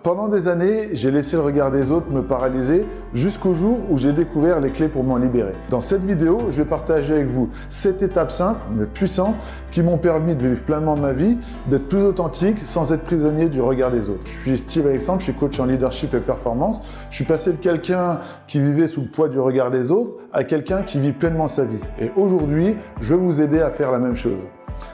Pendant des années, j'ai laissé le regard des autres me paralyser jusqu'au jour où j'ai découvert les clés pour m'en libérer. Dans cette vidéo, je vais partager avec vous 7 étapes simples mais puissantes qui m'ont permis de vivre pleinement ma vie, d'être plus authentique sans être prisonnier du regard des autres. Je suis Steve Alexandre, je suis coach en leadership et performance. Je suis passé de quelqu'un qui vivait sous le poids du regard des autres à quelqu'un qui vit pleinement sa vie. Et aujourd'hui, je vais vous aider à faire la même chose.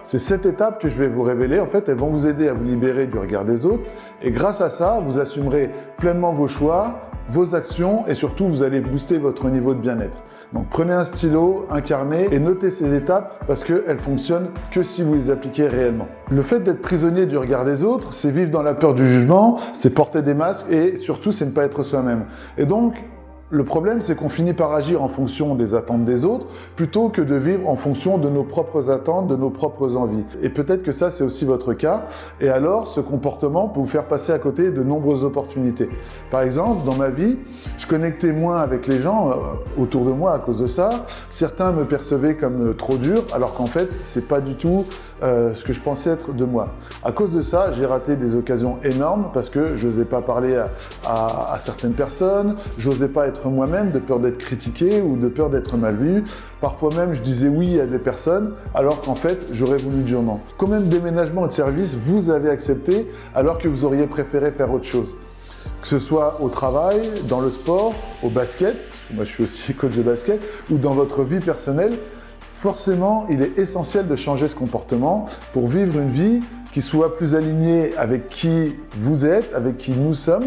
Ces 7 étapes que je vais vous révéler, en fait, elles vont vous aider à vous libérer du regard des autres. Et grâce à ça, vous assumerez pleinement vos choix, vos actions et surtout, vous allez booster votre niveau de bien-être. Donc, prenez un stylo, un carnet et notez ces étapes parce qu'elles fonctionnent que si vous les appliquez réellement. Le fait d'être prisonnier du regard des autres, c'est vivre dans la peur du jugement, c'est porter des masques et surtout, c'est ne pas être soi-même. Et donc, le problème, c'est qu'on finit par agir en fonction des attentes des autres plutôt que de vivre en fonction de nos propres attentes, de nos propres envies. Et peut-être que ça, c'est aussi votre cas. Et alors, ce comportement peut vous faire passer à côté de nombreuses opportunités. Par exemple, dans ma vie, je connectais moins avec les gens autour de moi à cause de ça. Certains me percevaient comme trop dur, alors qu'en fait, c'est pas du tout ce que je pensais être de moi. À cause de ça, j'ai raté des occasions énormes parce que je n'osais pas parler à certaines personnes, j'osais pas être moi-même de peur d'être critiqué ou de peur d'être mal vu. Parfois même, je disais oui à des personnes alors qu'en fait, j'aurais voulu dire non. Combien de déménagements de services vous avez accepté alors que vous auriez préféré faire autre chose? Que ce soit au travail, dans le sport, au basket, parce que moi je suis aussi coach de basket, ou dans votre vie personnelle, forcément, il est essentiel de changer ce comportement pour vivre une vie qui soit plus alignée avec qui vous êtes, avec qui nous sommes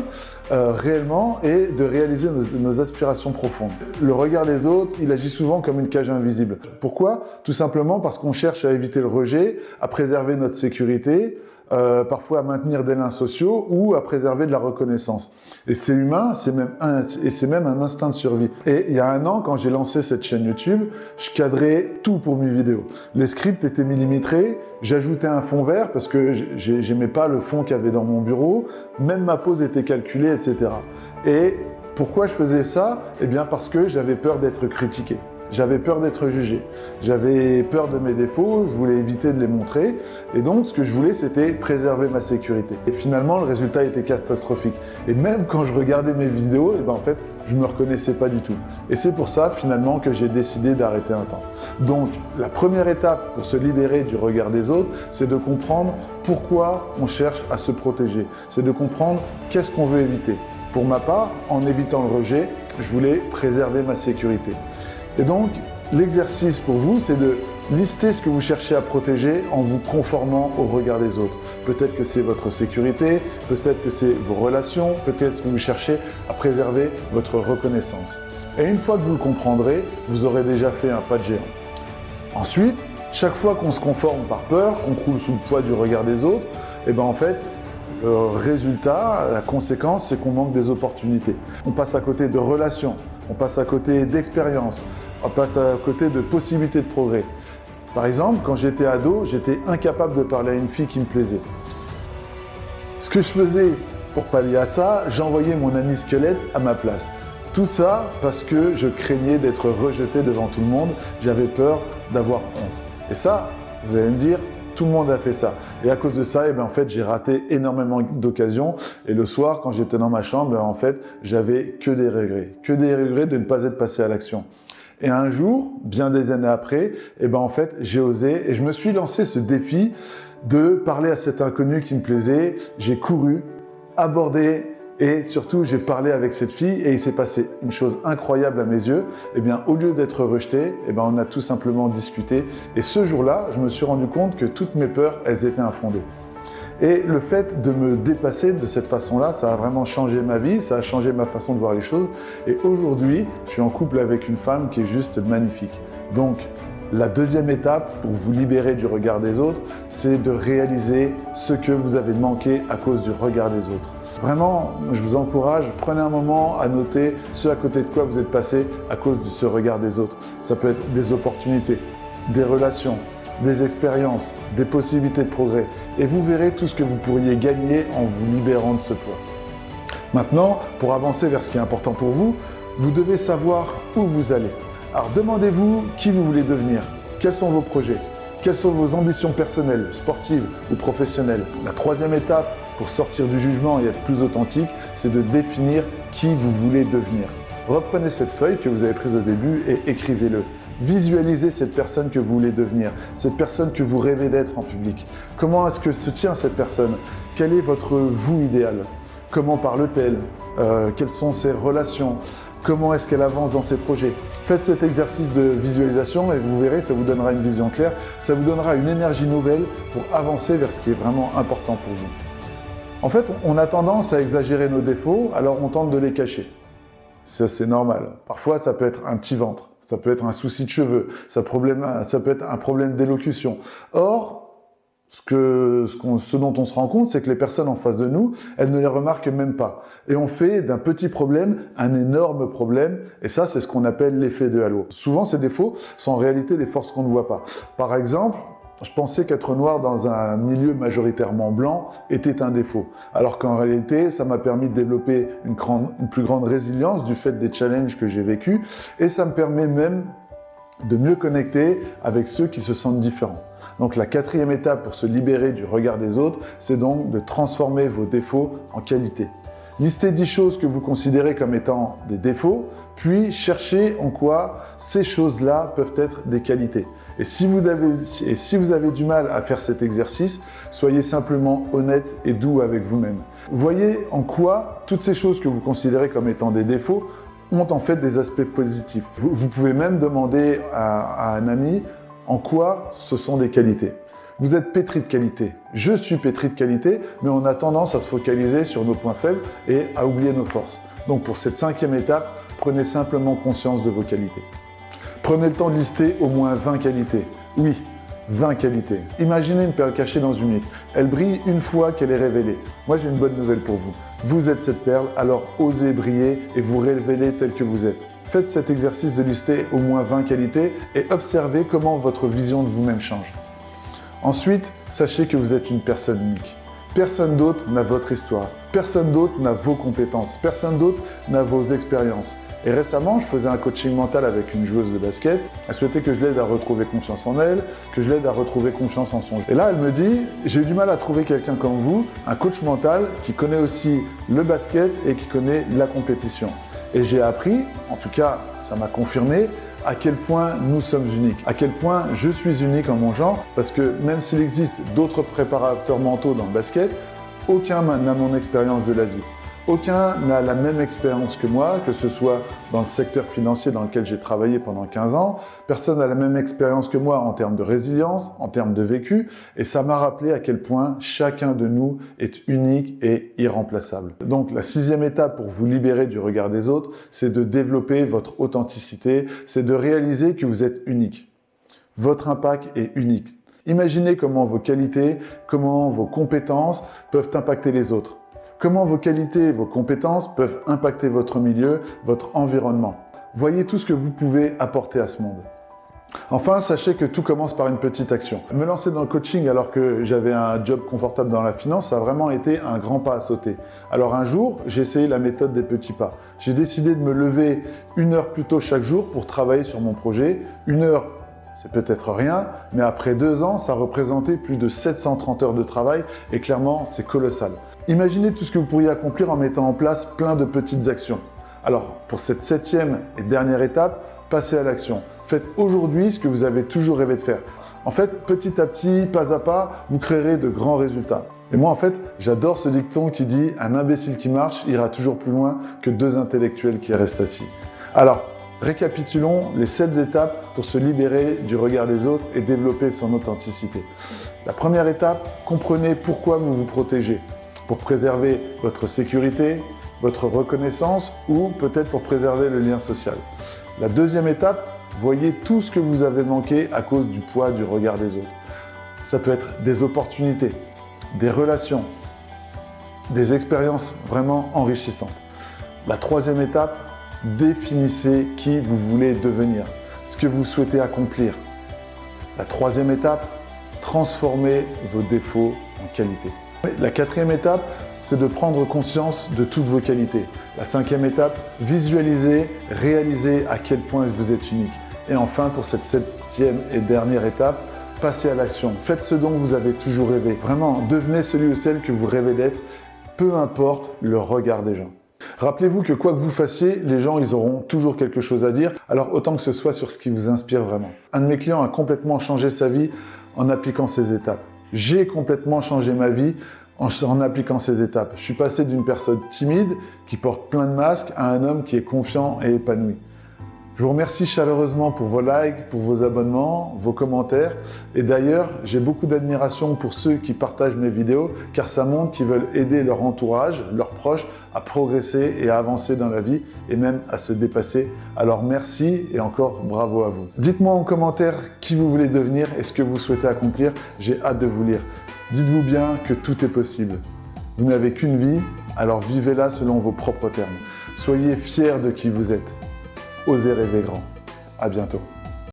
réellement et de réaliser nos aspirations profondes. Le regard des autres, il agit souvent comme une cage invisible. Pourquoi? Tout simplement parce qu'on cherche à éviter le rejet, à préserver notre sécurité, parfois à maintenir des liens sociaux ou à préserver de la reconnaissance. Et c'est humain, c'est même un instinct de survie. Et il y a un an, quand j'ai lancé cette chaîne YouTube, je cadrais tout pour mes vidéos. Les scripts étaient millimétrés, j'ajoutais un fond vert parce que j'aimais pas le fond qu'il y avait dans mon bureau, même ma pause était calculée, etc. Et pourquoi je faisais ça? Eh bien parce que j'avais peur d'être critiqué. J'avais peur d'être jugé, j'avais peur de mes défauts, je voulais éviter de les montrer et donc ce que je voulais c'était préserver ma sécurité. Et finalement le résultat était catastrophique et même quand je regardais mes vidéos, en fait je me reconnaissais pas du tout. Et c'est pour ça finalement que j'ai décidé d'arrêter un temps. Donc la première étape pour se libérer du regard des autres, c'est de comprendre pourquoi on cherche à se protéger, c'est de comprendre qu'est-ce qu'on veut éviter. Pour ma part, en évitant le rejet, je voulais préserver ma sécurité. Et donc, l'exercice pour vous, c'est de lister ce que vous cherchez à protéger en vous conformant au regard des autres. Peut-être que c'est votre sécurité, peut-être que c'est vos relations, peut-être que vous cherchez à préserver votre reconnaissance. Et une fois que vous le comprendrez, vous aurez déjà fait un pas de géant. Ensuite, chaque fois qu'on se conforme par peur, qu'on croule sous le poids du regard des autres, en fait, le résultat, la conséquence, c'est qu'on manque des opportunités. On passe à côté de relations, on passe à côté d'expériences, on passe à côté de possibilités de progrès. Par exemple, quand j'étais ado, j'étais incapable de parler à une fille qui me plaisait. Ce que je faisais pour pallier à ça, j'envoyais mon ami squelette à ma place. Tout ça parce que je craignais d'être rejeté devant tout le monde, j'avais peur d'avoir honte. Et ça, vous allez me dire, tout le monde a fait ça. Et à cause de ça, en fait, j'ai raté énormément d'occasions. Et le soir, quand j'étais dans ma chambre, en fait, j'avais que des regrets de ne pas être passé à l'action. Et un jour, bien des années après, en fait, j'ai osé et je me suis lancé ce défi de parler à cet inconnu qui me plaisait. J'ai couru, abordé et surtout, j'ai parlé avec cette fille et il s'est passé une chose incroyable à mes yeux. Au lieu d'être rejeté, on a tout simplement discuté. Et ce jour-là, je me suis rendu compte que toutes mes peurs, elles étaient infondées. Et le fait de me dépasser de cette façon-là, ça a vraiment changé ma vie, ça a changé ma façon de voir les choses. Et aujourd'hui, je suis en couple avec une femme qui est juste magnifique. Donc, la deuxième étape pour vous libérer du regard des autres, c'est de réaliser ce que vous avez manqué à cause du regard des autres. Vraiment, je vous encourage, prenez un moment à noter ce à côté de quoi vous êtes passé à cause de ce regard des autres. Ça peut être des opportunités, des relations, des expériences, des possibilités de progrès. Et vous verrez tout ce que vous pourriez gagner en vous libérant de ce poids. Maintenant, pour avancer vers ce qui est important pour vous, vous devez savoir où vous allez. Alors demandez-vous qui vous voulez devenir, quels sont vos projets, quelles sont vos ambitions personnelles, sportives ou professionnelles. La troisième étape pour sortir du jugement et être plus authentique, c'est de définir qui vous voulez devenir. Reprenez cette feuille que vous avez prise au début et écrivez-le. Visualisez cette personne que vous voulez devenir, cette personne que vous rêvez d'être en public. Comment est-ce que se tient cette personne? Quel est votre vous idéal? Comment parle-t-elle? Quelles sont ses relations? Comment est-ce qu'elle avance dans ses projets? Faites cet exercice de visualisation et vous verrez, ça vous donnera une vision claire, ça vous donnera une énergie nouvelle pour avancer vers ce qui est vraiment important pour vous. En fait, on a tendance à exagérer nos défauts, alors on tente de les cacher. Ça, c'est normal. Parfois, ça peut être un petit ventre, ça peut être un souci de cheveux, ça peut être un problème d'élocution. Or, ce dont on se rend compte, c'est que les personnes en face de nous, elles ne les remarquent même pas. Et on fait d'un petit problème un énorme problème, et ça, c'est ce qu'on appelle l'effet de halo. Souvent, ces défauts sont en réalité des forces qu'on ne voit pas. Par exemple, je pensais qu'être noir dans un milieu majoritairement blanc était un défaut, alors qu'en réalité, ça m'a permis de développer une plus grande résilience du fait des challenges que j'ai vécus, et ça me permet même de mieux connecter avec ceux qui se sentent différents. Donc la quatrième étape pour se libérer du regard des autres, c'est donc de transformer vos défauts en qualités. Listez 10 choses que vous considérez comme étant des défauts, puis cherchez en quoi ces choses-là peuvent être des qualités. Et si vous avez du mal à faire cet exercice, soyez simplement honnête et doux avec vous-même. Voyez en quoi toutes ces choses que vous considérez comme étant des défauts ont en fait des aspects positifs. Vous pouvez même demander à un ami en quoi ce sont des qualités. Vous êtes pétri de qualité. Je suis pétri de qualité, mais on a tendance à se focaliser sur nos points faibles et à oublier nos forces. Donc pour cette cinquième étape, prenez simplement conscience de vos qualités. Prenez le temps de lister au moins 20 qualités. Oui, 20 qualités. Imaginez une perle cachée dans une huître. Elle brille une fois qu'elle est révélée. Moi, j'ai une bonne nouvelle pour vous. Vous êtes cette perle, alors osez briller et vous révéler tel que vous êtes. Faites cet exercice de lister au moins 20 qualités et observez comment votre vision de vous-même change. Ensuite, sachez que vous êtes une personne unique. Personne d'autre n'a votre histoire. Personne d'autre n'a vos compétences. Personne d'autre n'a vos expériences. Et récemment, je faisais un coaching mental avec une joueuse de basket. Elle souhaitait que je l'aide à retrouver confiance en elle, que je l'aide à retrouver confiance en son jeu. Et là, elle me dit, j'ai eu du mal à trouver quelqu'un comme vous, un coach mental qui connaît aussi le basket et qui connaît la compétition. Et j'ai appris, en tout cas, ça m'a confirmé, à quel point nous sommes uniques, à quel point je suis unique en mon genre, parce que même s'il existe d'autres préparateurs mentaux dans le basket, aucun n'a mon expérience de la vie. Aucun n'a la même expérience que moi, que ce soit dans le secteur financier dans lequel j'ai travaillé pendant 15 ans. Personne n'a la même expérience que moi en termes de résilience, en termes de vécu. Et ça m'a rappelé à quel point chacun de nous est unique et irremplaçable. Donc la sixième étape pour vous libérer du regard des autres, c'est de développer votre authenticité, c'est de réaliser que vous êtes unique. Votre impact est unique. Imaginez comment vos qualités, comment vos compétences peuvent impacter les autres. Comment vos qualités et vos compétences peuvent impacter votre milieu, votre environnement. Voyez tout ce que vous pouvez apporter à ce monde. Enfin, sachez que tout commence par une petite action. Me lancer dans le coaching alors que j'avais un job confortable dans la finance, ça a vraiment été un grand pas à sauter. Alors un jour, j'ai essayé la méthode des petits pas. J'ai décidé de me lever 1 heure plus tôt chaque jour pour travailler sur mon projet. 1 heure, c'est peut-être rien, mais après 2 ans, ça représentait plus de 730 heures de travail et clairement, c'est colossal. Imaginez tout ce que vous pourriez accomplir en mettant en place plein de petites actions. Alors, pour cette 7e et dernière étape, passez à l'action. Faites aujourd'hui ce que vous avez toujours rêvé de faire. En fait, petit à petit, pas à pas, vous créerez de grands résultats. Et moi, en fait, j'adore ce dicton qui dit « Un imbécile qui marche ira toujours plus loin que 2 intellectuels qui restent assis ». Alors, récapitulons les 7 étapes pour se libérer du regard des autres et développer son authenticité. La première étape, comprenez pourquoi vous vous protégez. Pour préserver votre sécurité, votre reconnaissance ou peut-être pour préserver le lien social. La deuxième étape, voyez tout ce que vous avez manqué à cause du poids du regard des autres. Ça peut être des opportunités, des relations, des expériences vraiment enrichissantes. La troisième étape, définissez qui vous voulez devenir, ce que vous souhaitez accomplir. La troisième étape, transformez vos défauts en qualités. La quatrième étape, c'est de prendre conscience de toutes vos qualités. La cinquième étape, visualisez, réalisez à quel point vous êtes unique. Et enfin, pour cette 7e et dernière étape, passez à l'action. Faites ce dont vous avez toujours rêvé. Vraiment, devenez celui ou celle que vous rêvez d'être, peu importe le regard des gens. Rappelez-vous que quoi que vous fassiez, les gens, ils auront toujours quelque chose à dire, alors autant que ce soit sur ce qui vous inspire vraiment. Un de mes clients a complètement changé sa vie en appliquant ces étapes. J'ai complètement changé ma vie en appliquant ces étapes. Je suis passé d'une personne timide qui porte plein de masques à un homme qui est confiant et épanoui. Je vous remercie chaleureusement pour vos likes, pour vos abonnements, vos commentaires. Et d'ailleurs, j'ai beaucoup d'admiration pour ceux qui partagent mes vidéos, car ça montre qu'ils veulent aider leur entourage, leurs proches, à progresser et à avancer dans la vie, et même à se dépasser. Alors merci et encore bravo à vous. Dites-moi en commentaire qui vous voulez devenir et ce que vous souhaitez accomplir. J'ai hâte de vous lire. Dites-vous bien que tout est possible. Vous n'avez qu'une vie, alors vivez-la selon vos propres termes. Soyez fiers de qui vous êtes. Osez rêver grand. À bientôt.